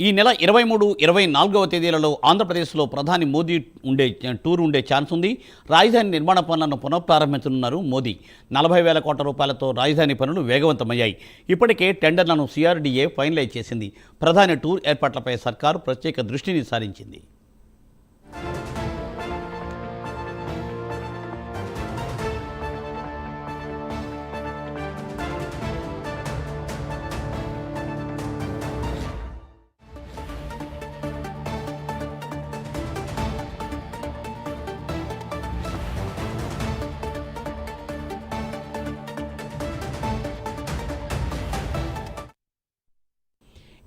ఈ నెల 23, 24వ తేదీలలో ఆంధ్రప్రదేశ్లో ప్రధాని మోదీ టూర్ ఉండే ఛాన్స్ ఉంది. రాజధాని నిర్మాణ పనులను పునఃప్రారంభించనున్నారు మోదీ. 40,000 కోట్ల రూపాయలతో రాజధాని పనులు వేగవంతమయ్యాయి. ఇప్పటికే టెండర్లను CRDA ఫైనలైజ్ చేసింది. ప్రధాని టూర్ ఏర్పాట్లపై సర్కారు ప్రత్యేక దృష్టిని సారించింది.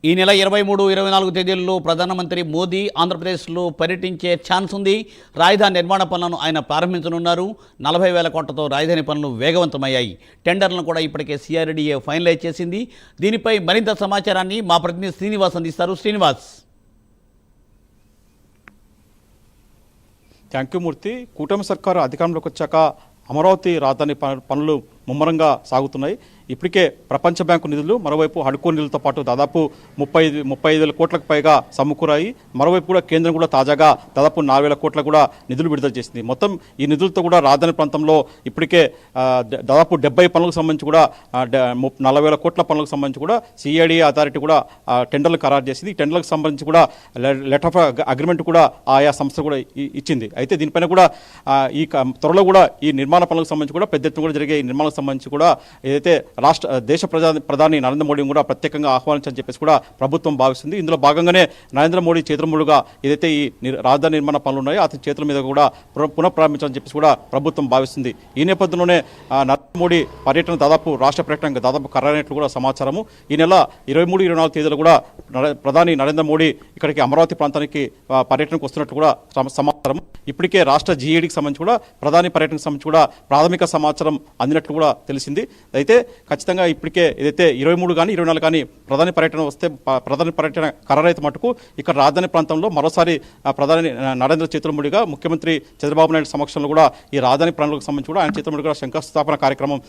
ఈ నెల 23, 24 తేదీల్లో ప్రధానమంత్రి మోదీ ఆంధ్రప్రదేశ్లో పర్యటించే ఛాన్స్ ఉంది. రాజధాని నిర్మాణ పనులను ఆయన ప్రారంభించనున్నారు. 40,000 కోట్లతో రాజధాని పనులు వేగవంతమయ్యాయి. టెండర్లను కూడా ఇప్పటికే CRDA ఫైనలైజ్ చేసింది. దీనిపై మరింత సమాచారాన్ని మా ప్రతినిధి శ్రీనివాస్ అందిస్తారు. శ్రీనివాస్. థ్యాంక్ యూ మూర్తి. కూటమి సర్కారు అధికారంలోకి వచ్చాక అమరావతి రాజధాని పనులు ముమ్మరంగా సాగుతున్నాయి. ఇప్పటికే ప్రపంచ బ్యాంకు నిధులు, మరోవైపు హడ్కో నిధులతో పాటు దాదాపు 35,000 కోట్లకు పైగా సమకూరాయి. మరోవైపు కూడా కేంద్రం కూడా తాజాగా దాదాపు 4,000 కోట్ల కూడా నిధులు విడుదల చేసింది. మొత్తం ఈ నిధులతో కూడా రాజధాని ప్రాంతంలో ఇప్పటికే దాదాపు 70 పనులకు సంబంధించి కూడా 40,000 కోట్ల పనులకు సంబంధించి కూడా CRDA అథారిటీ కూడా టెండర్లు ఖరారు చేసింది. ఈ టెండర్లకు సంబంధించి కూడా లెటర్ ఆఫ్ అగ్రిమెంట్ కూడా ఆయా సంస్థ కూడా ఇచ్చింది. అయితే దీనిపైన కూడా ఈ త్వరలో కూడా ఈ నిర్మాణ పనులకు సంబంధించి కూడా పెద్ద ఎత్తున కూడా జరిగే ఈ నిర్మాణాలకు సంబంధించి కూడా ఏదైతే దేశ ప్రధాని నరేంద్ర మోడీ కూడా ప్రత్యేకంగా ఆహ్వానించని చెప్పేసి కూడా ప్రభుత్వం భావిస్తుంది. ఇందులో భాగంగానే నరేంద్ర మోడీ చేతుల మీదుగా ఏదైతే ఈ రాజధాని నిర్మాణ పనులు ఉన్నాయో అతని చేతుల మీద కూడా పునఃప్రారంభించాలని చెప్పేసి కూడా ప్రభుత్వం భావిస్తుంది. ఈ నేపథ్యంలోనే నరేంద్ర మోడీ పర్యటన రాష్ట్ర పర్యటన దాదాపు ఖరారైనట్లు కూడా సమాచారము. ఈ నెల 23, 24 తేదీలు కూడా ప్రధాని నరేంద్ర మోడీ ఇక్కడికి అమరావతి ప్రాంతానికి పర్యటనకు వస్తున్నట్లు కూడా సమాచారం. ఇప్పటికే రాష్ట్ర GADకి సంబంధించి కూడా ప్రధాని పర్యటనకు సంబంధించి కూడా ప్రాథమిక సమాచారం అందినట్లు కూడా తెలిసింది. అయితే ఖచ్చితంగా ఇప్పటికే ఏదైతే 23 కానీ 24 కానీ ప్రధాని పర్యటన ఖరారైతే మటుకు ఇక్కడ రాజధాని ప్రాంతంలో మరోసారి ప్రధాని నరేంద్ర చేతుల మీదుగా ముఖ్యమంత్రి చంద్రబాబు నాయుడు సమక్షంలో కూడా ఈ రాజధాని పనులకు సంబంధించి కూడా ఆయన చేతుల మీదుగా శంకుస్థాపన కార్యక్రమం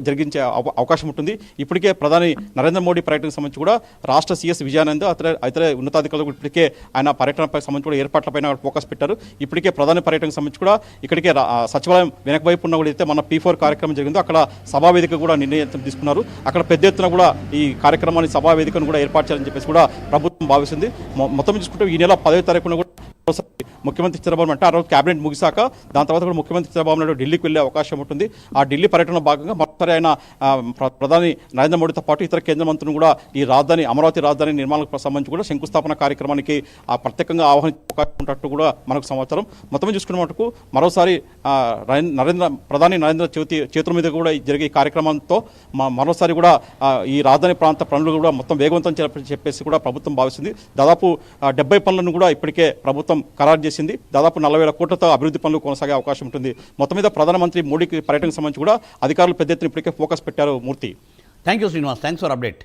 జరిగించే అవకాశం ఉంటుంది. ఇప్పటికే ప్రధాని నరేంద్ర మోడీ పర్యటనకు సంబంధించి కూడా రాష్ట్ర CS విజయానంద్ ఇతర ఉన్నతాధికారులు ఇప్పటికే ఆయన పర్యటనపై సంబంధించి కూడా ఏర్పాట్లపైన ఫోకస్ పెట్టారు. ఇప్పటికే ప్రధాని పర్యటనకు సంబంధించి కూడా ఇక్కడికే సచివాలయం వెనక వైపు ఉన్న కూడా అయితే మన P4 కార్యక్రమం జరిగిందో అక్కడ సభావేదిక కూడా నిర్ణయం తీసుకున్నారు. అక్కడ పెద్ద ఎత్తున కూడా ఈ కార్యక్రమాన్ని సభావేదికను కూడా ఏర్పాటు చేయాలని చెప్పేసి కూడా ప్రభుత్వం భావిస్తుంది. మొత్తం చూసుకుంటే ఈ నెల 10వ తారీఖున కూడా ముఖ్యమంత్రి చంద్రబాబు నాయుడు ఆ రోజు క్యాబినెట్ ముగిశాక దాని తర్వాత కూడా ముఖ్యమంత్రి చంద్రబాబు నాయుడు ఢిల్లీకి వెళ్లే అవకాశం ఉంటుంది. ఆ ఢిల్లీ పర్యటనలో భాగంగా మరోసారి ఆయన ప్రధాని నరేంద్ర మోడీతో పాటు ఇతర కేంద్ర మంత్రులను కూడా ఈ అమరావతి రాజధాని నిర్మాణాలకు సంబంధించి కూడా శంకుస్థాపన కార్యక్రమానికి ప్రత్యేకంగా ఆహ్వానించే అవకాశం ఉన్నట్టు కూడా మనకు సమాచారం. మొత్తం చూసుకున్న మటుకు మరోసారి ప్రధాని నరేంద్ర చేతుల మీద కూడా జరిగే ఈ కార్యక్రమంతో మరోసారి కూడా ఈ రాజధాని ప్రాంత పనులు కూడా మొత్తం వేగవంతం చెప్పేసి కూడా ప్రభుత్వం భావిస్తుంది. దాదాపు 70 పనులను కూడా ఇప్పటికే ప్రభుత్వం ఖరారు చేసింది. దాదాపు 40,000 కోట్లతో అభివృద్ధి పనులు కొనసాగే అవకాశం ఉంటుంది. మొత్తం మీద ప్రధానమంత్రి మోడీకి పర్యటనకు సంబంధించి కూడా అధికారులు పెద్ద ఎత్తున ఇప్పటికే ఫోకస్ పెట్టారు. Murthy. Thank you Srinivas. Thanks for update.